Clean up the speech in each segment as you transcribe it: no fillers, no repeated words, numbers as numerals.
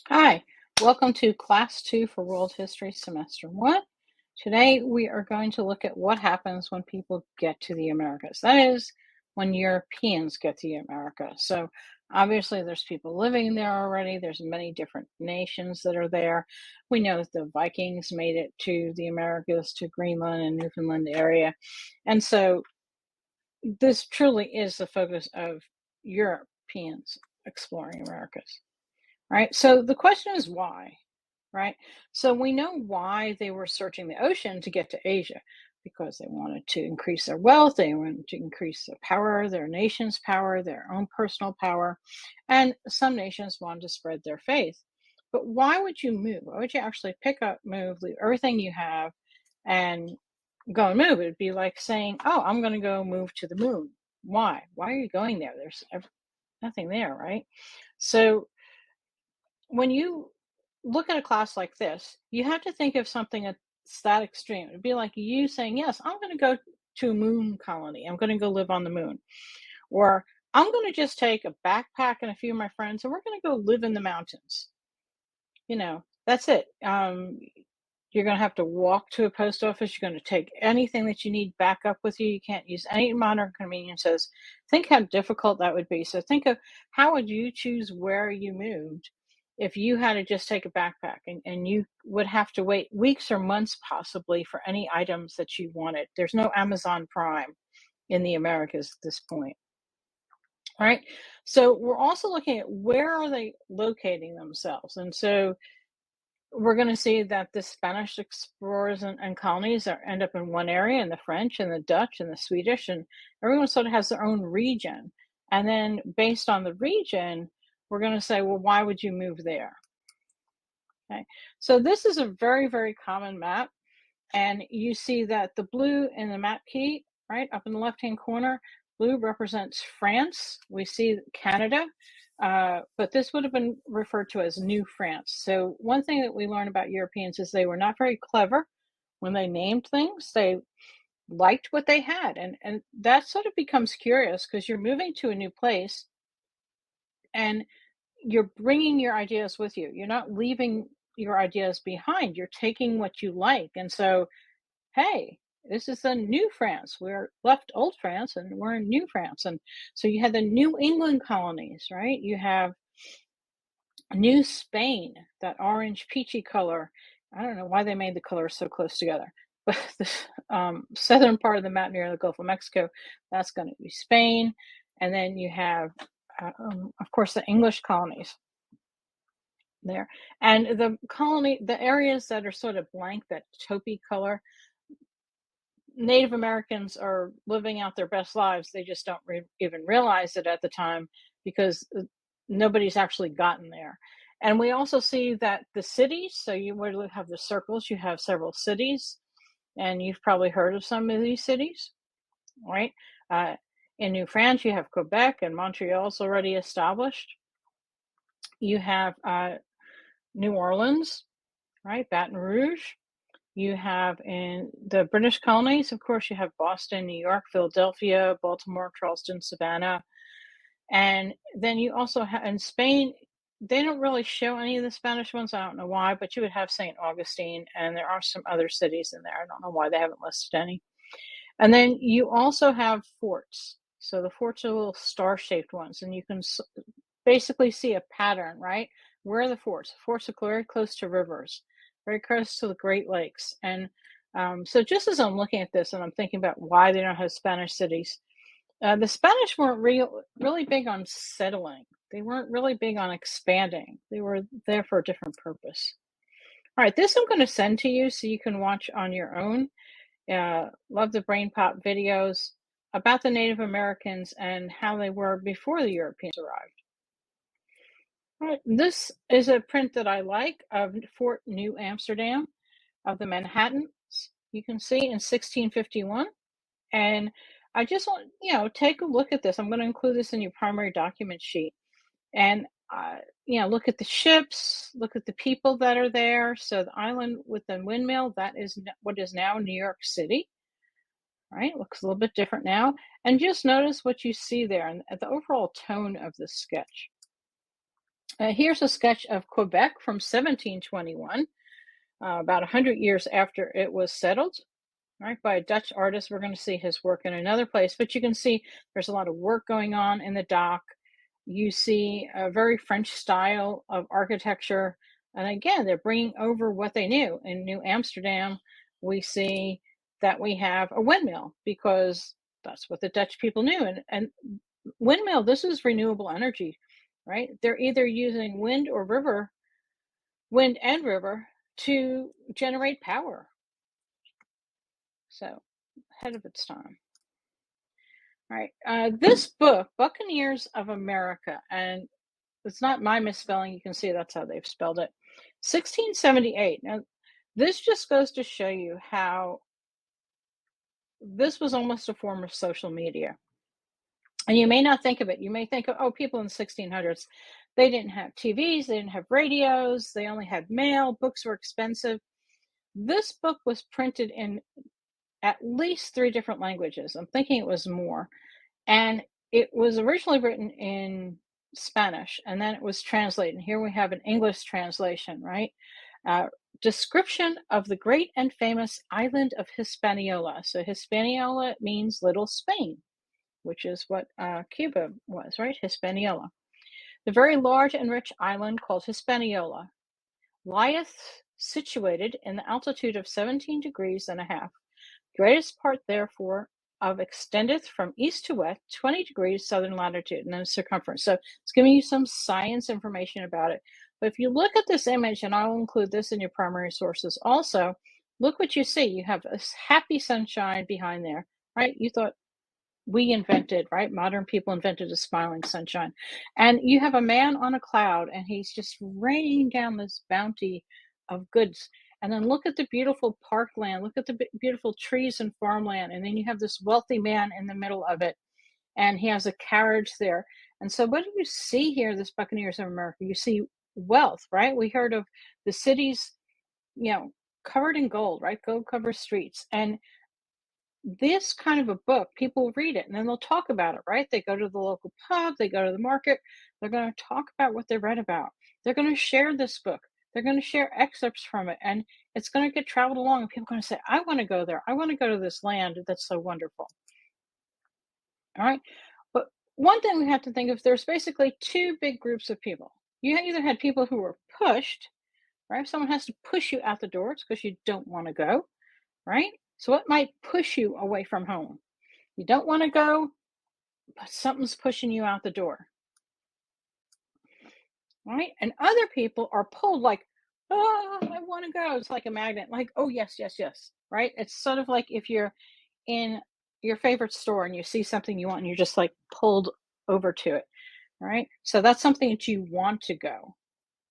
Hi, welcome to Class 2 for World History Semester 1. Today we are going to look at what happens when people get to the Americas. That is, when Europeans get to the Americas. So obviously there's people living there already. There's many different nations that are there. We know that the Vikings made it to the Americas, to Greenland and Newfoundland area. And so this truly is the focus of Europeans exploring Americas. Right. So the question is why, right? So we know why they were searching the ocean to get to Asia, because they wanted to increase their wealth, they wanted to increase their power, their nation's power, their own personal power, and some nations wanted to spread their faith. But why would you move? Why would you actually pick up, move, leave everything you have, and go and move? It'd be like saying, "Oh, I'm going to go move to the moon." Why? Why are you going there? There's nothing there, right? So when you look at a class like this, you have to think of something that's that extreme. It'd be like you saying, "Yes, I'm going to go to a moon colony. I'm going to go live on the moon." Or, "I'm going to just take a backpack and a few of my friends and we're going to go live in the mountains." That's it. You're going to have to walk to a post office. You're going to take anything that you need back up with you. You can't use any modern conveniences. Think how difficult that would be. So think of how would you choose where you moved if you had to just take a backpack and you would have to wait weeks or months possibly for any items that you wanted. There's no Amazon Prime in the Americas at this point. All right. So we're also looking at where are they locating themselves. And so we're going to see that the Spanish explorers and colonies end up in one area, and the French and the Dutch and the Swedish, and everyone sort of has their own region. And then based on the region, we're going to say, well, why would you move there? Okay, so this is a very, very common map. And you see that the blue in the map key, right up in the left-hand corner, blue represents France. We see Canada, but this would have been referred to as New France. So one thing that we learn about Europeans is they were not very clever when they named things. They liked what they had, and that sort of becomes curious because you're moving to a new place and you're bringing your ideas with you. You're not leaving your ideas behind. You're taking what you like, and so hey, this is the new France. We're left old France and we're in new France. And so you had the New England colonies, right? You have New Spain, that orange peachy color. I don't know why they made the colors so close together, but the southern part of the map near the Gulf of Mexico, that's going to be Spain. And then you have, of course, the English colonies there. And the areas that are sort of blank, that taupey color, Native Americans are living out their best lives. They just don't even realize it at the time because nobody's actually gotten there. And we also see that the cities, so you would have the circles, you have several cities, and you've probably heard of some of these cities, right? Uh, in New France, you have Quebec and Montreal's already established. You have New Orleans, right? Baton Rouge. You have in the British colonies, of course, you have Boston, New York, Philadelphia, Baltimore, Charleston, Savannah. And then you also have in Spain, they don't really show any of the Spanish ones. I don't know why, but you would have St. Augustine, and there are some other cities in there. I don't know why they haven't listed any. And then you also have forts. So the forts are little star shaped ones, and you can basically see a pattern, right? Where are the forts? Forts are very close to rivers, very close to the Great Lakes. And so just as I'm looking at this and I'm thinking about why they don't have Spanish cities, the Spanish weren't really big on settling. They weren't really big on expanding. They were there for a different purpose. All right, this I'm going to send to you so you can watch on your own. Love the Brain Pop videos about the Native Americans and how they were before the Europeans arrived. All right, this is a print that I like of Fort New Amsterdam of the Manhattans. You can see in 1651. And I just want, take a look at this. I'm going to include this in your primary document sheet. And, look at the ships, look at the people that are there. So the island with the windmill, that is what is now New York City, right? Looks a little bit different now. And just notice what you see there and the overall tone of the sketch. Here's a sketch of Quebec from 1721, about 100 years after it was settled, right, by a Dutch artist. We're going to see his work in another place, but you can see there's a lot of work going on in the dock. You see a very French style of architecture. And again, they're bringing over what they knew. In New Amsterdam, we see that we have a windmill because that's what the Dutch people knew. And windmill, this is renewable energy, right? They're either using wind and river to generate power. So ahead of its time. All right. This book, Buccaneers of America, and it's not my misspelling. You can see that's how they've spelled it. 1678. Now, this just goes to show you how this was almost a form of social media. And you may not think of it. You may think of, oh, people in the 1600s, they didn't have TVs, they didn't have radios, they only had mail, books were expensive. This book was printed in at least 3 different languages. I'm thinking it was more. And it was originally written in Spanish, and then it was translated. And here we have an English translation, right? Uh, Description of the great and famous island of Hispaniola. So Hispaniola means Little Spain, which is what Cuba was, right? Hispaniola. The very large and rich island called Hispaniola lieth situated in the altitude of 17 degrees and a half. Greatest part, therefore, of extendeth from east to west, 20 degrees southern latitude, and then circumference. So it's giving you some science information about it. But if you look at this image, and I'll include this in your primary sources also, look what you see. You have this happy sunshine behind there, right? You thought we invented, right? Modern people invented a smiling sunshine. And you have a man on a cloud, and he's just raining down this bounty of goods. And then look at the beautiful parkland, look at the beautiful trees and farmland. And then you have this wealthy man in the middle of it, and he has a carriage there. And so, what do you see here, this Buccaneers of America? You see wealth, right? We heard of the cities, covered in gold, right? Gold covered streets. And this kind of a book, people read it and then they'll talk about it, right? They go to the local pub, they go to the market, they're going to talk about what they read about. They're going to share this book. They're going to share excerpts from it, and it's going to get traveled along. And people are going to say, I want to go there. I want to go to this land that's so wonderful. All right. But one thing we have to think of, there's basically 2 big groups of people. You either had people who were pushed, right? If someone has to push you out the doors because you don't want to go, right? So what might push you away from home? You don't want to go, but something's pushing you out the door, right? And other people are pulled like, oh, I want to go. It's like a magnet, like, oh, yes, yes, yes, right? It's sort of like if you're in your favorite store and you see something you want and you're just like pulled over to it, right? So that's something that you want to go.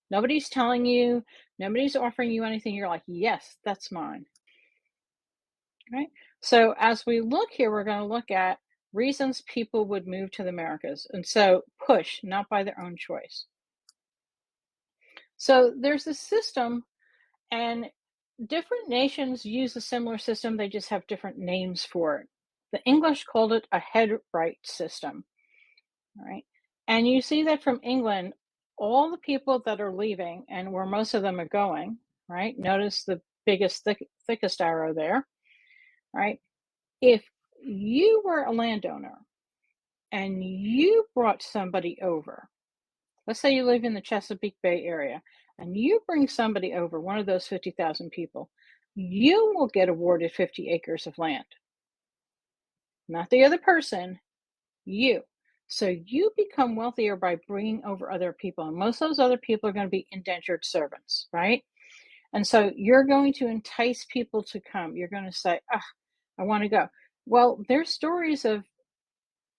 Nobody's telling you, nobody's offering you anything. You're like, yes, that's mine. Right? So as we look here, we're going to look at reasons people would move to the Americas. And so push, not by their own choice. So there's this system, and different nations use a similar system. They just have different names for it. The English called it a head right system. Right? And you see that from England, all the people that are leaving and where most of them are going, right? Notice the biggest, thickest arrow there, right? If you were a landowner and you brought somebody over, let's say you live in the Chesapeake Bay area, and you bring somebody over, one of those 50,000 people, you will get awarded 50 acres of land. Not the other person, you. So you become wealthier by bringing over other people. And most of those other people are going to be indentured servants, right? And so you're going to entice people to come. You're going to say, I want to go. Well, there's stories of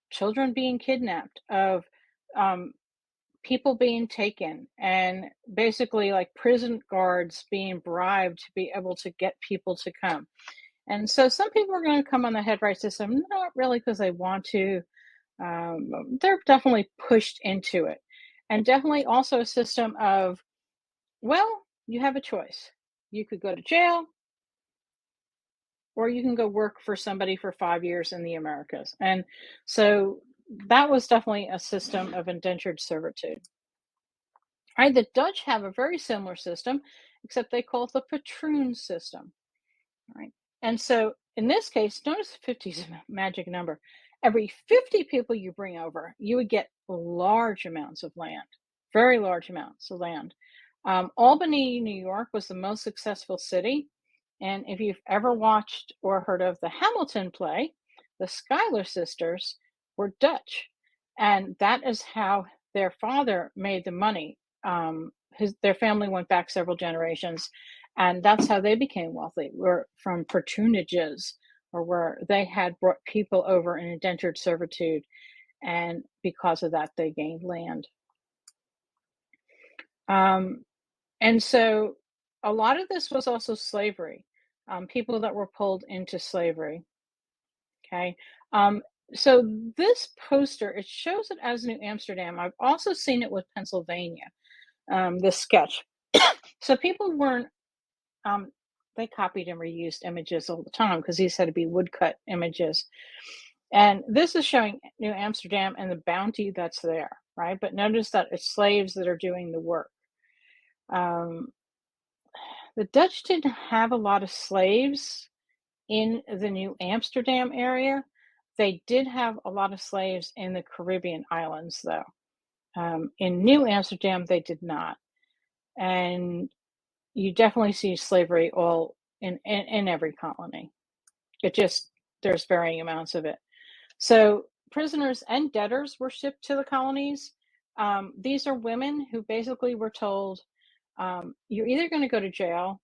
children being kidnapped, of people being taken, and basically like prison guards being bribed to be able to get people to come. And so some people are going to come on the head right system, not really because they want to. They're definitely pushed into it. And definitely also a system of, well, you have a choice. You could go to jail, or you can go work for somebody for 5 years in the Americas. And so that was definitely a system of indentured servitude. Right? The Dutch have a very similar system, except they call it the patroon system. Right? And so in this case, notice 50 is a magic number. Every 50 people you bring over, you would get large amounts of land, very large amounts of land. Albany, New York was the most successful city. And if you've ever watched or heard of the Hamilton play, the Schuyler sisters were Dutch. And that is how their father made the money. Their family went back several generations, and that's how they became wealthy. Were from patronages, or where they had brought people over in indentured servitude, and because of that, they gained land. Um, and so, a lot of this was also slavery. People that were pulled into slavery. Okay. Um, so this poster, it shows it as New Amsterdam. I've also seen it with Pennsylvania. This sketch. So people weren't um, they copied and reused images all the time because these had to be woodcut images. And this is showing New Amsterdam and the bounty that's there, right? But notice that it's slaves that are doing the work. Um, the Dutch didn't have a lot of slaves in the New Amsterdam area. They did have a lot of slaves in the Caribbean islands, though. In New Amsterdam, they did not. And you definitely see slavery all in every colony. It just, there's varying amounts of it. So prisoners and debtors were shipped to the colonies. These are women who basically were told, you're either going to go to jail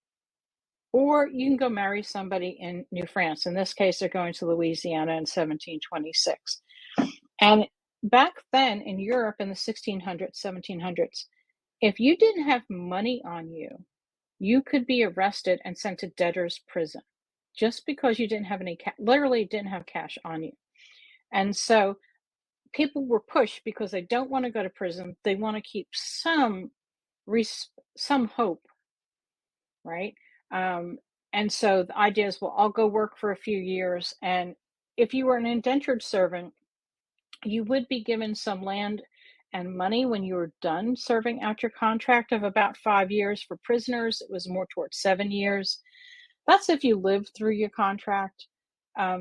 or you can go marry somebody in New France. In this case, they're going to Louisiana in 1726. And back then in Europe in the 1600s, 1700s, if you didn't have money on you, you could be arrested and sent to debtor's prison just because you didn't have any, literally didn't have cash on you. And so people were pushed because they don't want to go to prison. They want to keep some hope, right? Um, and so the idea is, well, I'll go work for a few years. And if you were an indentured servant, you would be given some land and money when you were done serving out your contract of about 5 years. For prisoners, it was more towards 7 years. That's if you lived through your contract.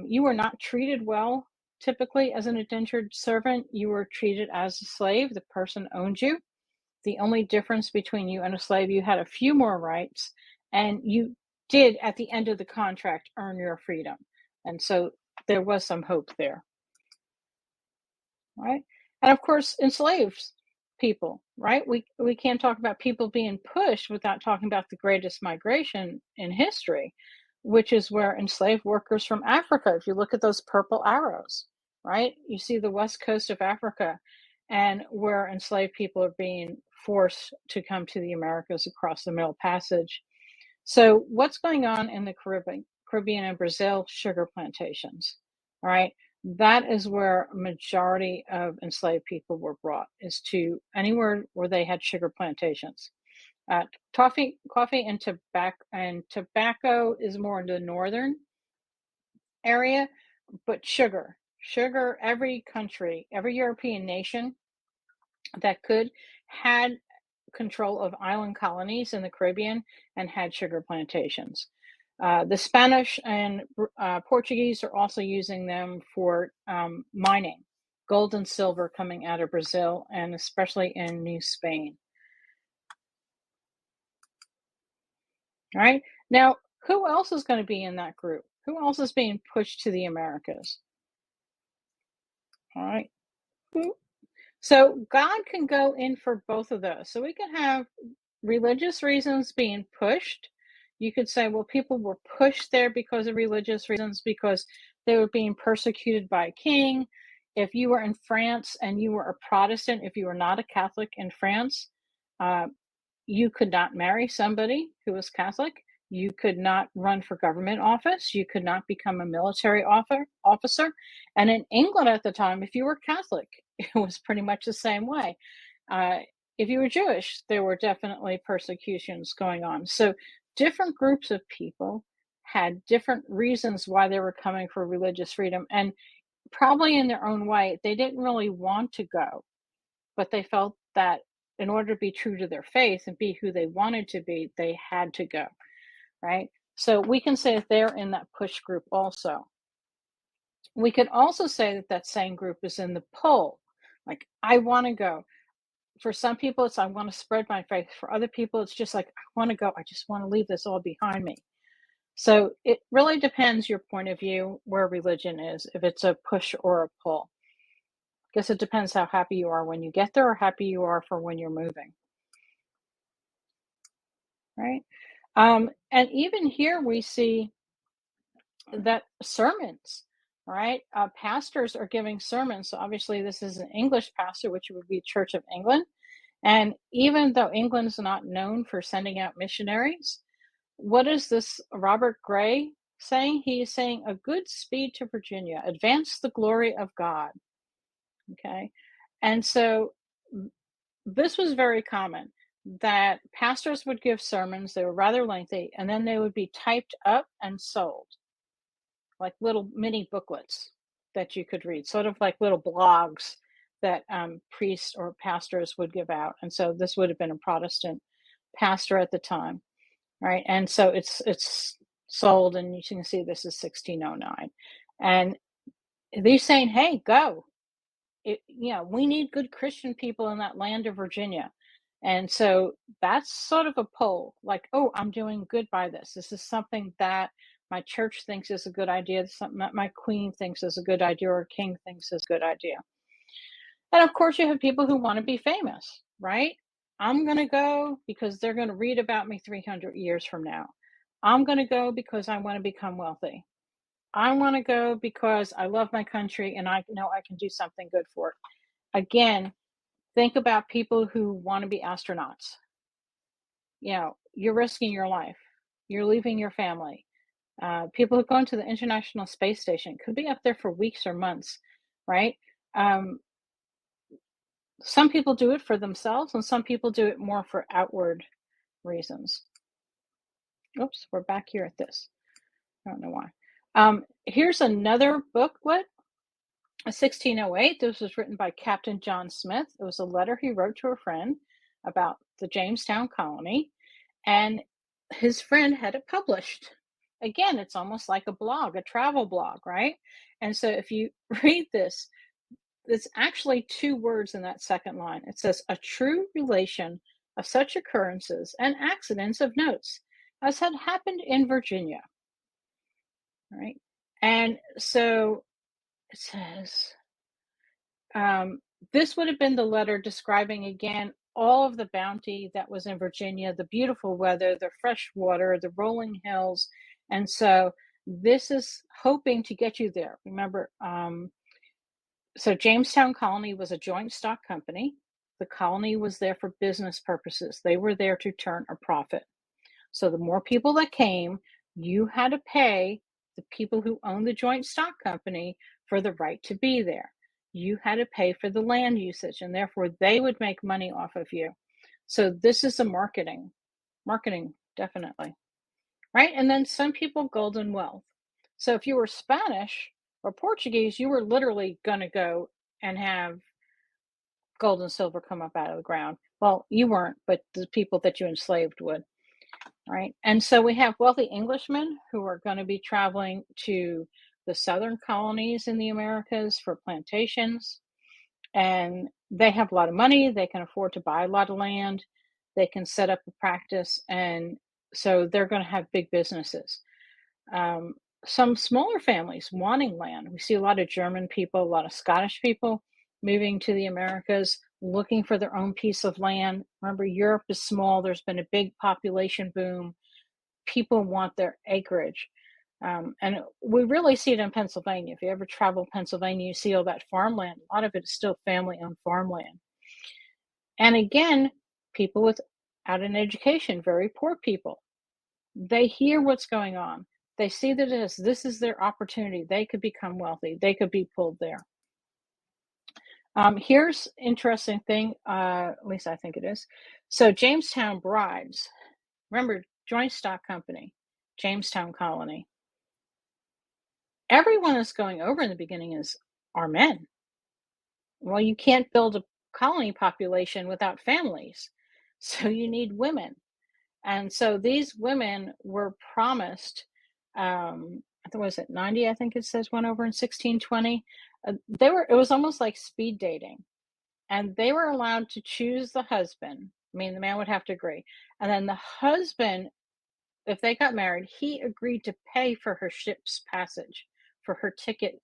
You were not treated well typically as an indentured servant. You were treated as a slave. The person owned you. The only difference between you and a slave, you had a few more rights, and you did, at the end of the contract, earn your freedom. And so there was some hope there, right? And of course, enslaved people, right? We can't talk about people being pushed without talking about the greatest migration in history, which is where enslaved workers from Africa, if you look at those purple arrows, right? You see the west coast of Africa, and where enslaved people are being forced to come to the Americas across the Middle Passage. So what's going on in the Caribbean and Brazil? Sugar plantations, all right? That is where a majority of enslaved people were brought, is to anywhere where they had sugar plantations. Coffee and tobacco is more in the northern area, but sugar, every country, every European nation that could had control of island colonies in the Caribbean and had sugar plantations. The Spanish and Portuguese are also using them for mining, gold and silver coming out of Brazil, and especially in New Spain. All right. Now, who else is going to be in that group? Who else is being pushed to the Americas? All right. So God can go in for both of those. So we can have religious reasons being pushed. You could say, well, people were pushed there because of religious reasons, because they were being persecuted by a king. If you were in France and you were a Protestant, if you were not a Catholic in France, uh, you could not marry somebody who was Catholic. You could not run for government office. You could not become a military officer. And in England at the time, if you were Catholic, it was pretty much the same way. Uh, if you were Jewish, there were definitely persecutions going on. So different groups of people had different reasons why they were coming for religious freedom. And probably in their own way, they didn't really want to go, but they felt that in order to be true to their faith and be who they wanted to be, they had to go, right? So we can say that they're in that push group also. We could also say that that same group is in the pull. Like, I want to go. For some people, it's I want to spread my faith. For other people, it's just like, I want to go. I just want to leave this all behind me. So it really depends your point of view where religion is, if it's a push or a pull. I guess it depends how happy you are when you get there or happy you are for when you're moving, right? And even here we see that sermons, right? Pastors are giving sermons. So obviously, this is an English pastor, which would be Church of England. And even though England's not known for sending out missionaries, what is this Robert Gray saying? He is saying, a good speed to Virginia, advance the glory of God. Okay. And so this was very common that pastors would give sermons, they were rather lengthy, and then they would be typed up and sold like little mini booklets that you could read, sort of like little blogs that priests or pastors would give out. And so this would have been a Protestant pastor at the time, right? And so it's sold, and you can see this is 1609, and they're saying, "Hey, go! We need good Christian people in that land of Virginia." And so that's sort of a pull, like, oh, I'm doing good by this. This is something that my church thinks is a good idea. This is something that my queen thinks is a good idea or king thinks is a good idea. And of course, you have people who want to be famous, right? I'm going to go because they're going to read about me 300 years from now. I'm going to go because I want to become wealthy. I want to go because I love my country and I know I can do something good for it. Again, think about people who want to be astronauts. You're risking your life. You're leaving your family. People who go into the International Space Station could be up there for weeks or months, right? Um, some people do it for themselves, and some people do it more for outward reasons. Oops, we're back here at this. I don't know why. Here's another booklet, 1608. This was written by Captain John Smith. It was a letter he wrote to a friend about the Jamestown colony, and his friend had it published. Again, it's almost like a blog, a travel blog, right? And so if you read this, it's actually two words in that second line. It says, a true relation of such occurrences and accidents of notes as had happened in Virginia, right? And so it says, this would have been the letter describing again all of the bounty that was in Virginia, the beautiful weather, the fresh water, the rolling hills. And so this is hoping to get you there. Remember, so Jamestown Colony was a joint stock company. The colony was there for business purposes. They were there to turn a profit. So the more people that came, you had to pay the people who owned the joint stock company for the right to be there. You had to pay for the land usage, and therefore they would make money off of you. So this is a marketing, definitely, right? And then some people golden wealth. So if you were Spanish or Portuguese, you were literally going to go and have gold and silver come up out of the ground. Well, you weren't, but the people that you enslaved would, right? And so we have wealthy Englishmen who are going to be traveling to the southern colonies in the Americas for plantations, and they have a lot of money. They can afford to buy a lot of land. They can set up a practice, and so they're going to have big businesses. Um, some smaller families wanting land. We see a lot of German people, a lot of Scottish people moving to the Americas, looking for their own piece of land. Remember, Europe is small. There's been a big population boom. People want their acreage. And we really see it in Pennsylvania. If you ever travel Pennsylvania, you see all that farmland. A lot of it is still family owned farmland. And again, people without an education, very poor people, they hear what's going on. They see that this is their opportunity. They could become wealthy. They could be pulled there. Here's interesting thing, at least I think it is. So Jamestown brides, remember, joint stock company, Jamestown colony. Everyone that's going over in the beginning are men. Well, you can't build colony population without families. So you need women. And so these women were promised, I think was it 90, I think it says went over in 1620. It was almost like speed dating. And they were allowed to choose the husband. I mean, the man would have to agree. And then the husband, if they got married, he agreed to pay for her ship's passage, for her ticket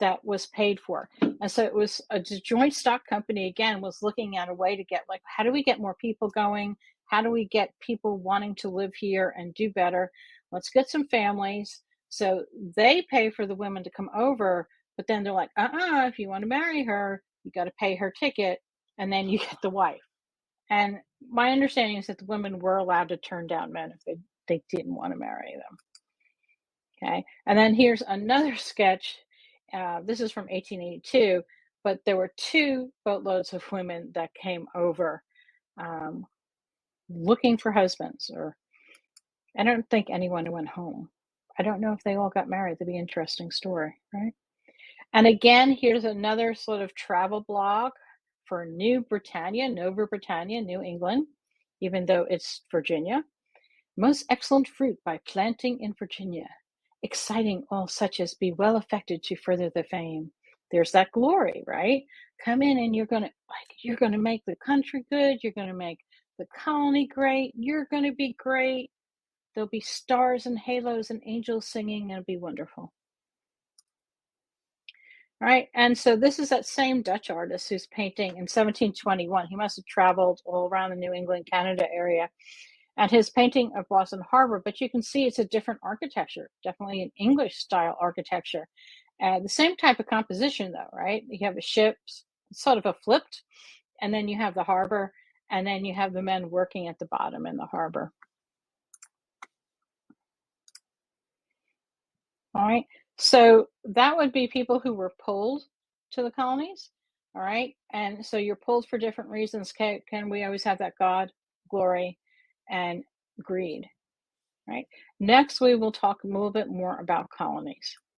that was paid for. And so it was a joint stock company again was looking at a way to get like, how do we get more people going? How do we get people wanting to live here and do better? Let's get some families. So they pay for the women to come over, but then they're like, if you want to marry her, you got to pay her ticket and then you get the wife. And my understanding is that the women were allowed to turn down men if they didn't want to marry them. Okay. And then here's another sketch. This is from 1882, but there were two boatloads of women that came over um, looking for husbands, or I don't think anyone went home. I don't know if they all got married. That'd be an interesting story, right? And again, here's another sort of travel blog for New Britannia, Nova Britannia, New England, even though it's Virginia. Most excellent fruit by planting in Virginia. Exciting all such as be well affected to further the fame. There's that glory, right? Come in and you're gonna make the country good, you're gonna make the colony great, you're gonna be great. There'll be stars and halos and angels singing, and it'll be wonderful. All right, and so this is that same Dutch artist who's painting in 1721. He must have traveled all around the New England, Canada area, and his painting of Boston Harbor, but you can see it's a different architecture, definitely an English style architecture. The same type of composition, though, right? You have the ships, sort of a flipped, and then you have the harbor, and then you have the men working at the bottom in the harbor. All right. So that would be people who were pulled to the colonies. All right. And so you're pulled for different reasons. Can we always have that God, glory, and greed? Right. Next, we will talk a little bit more about colonies.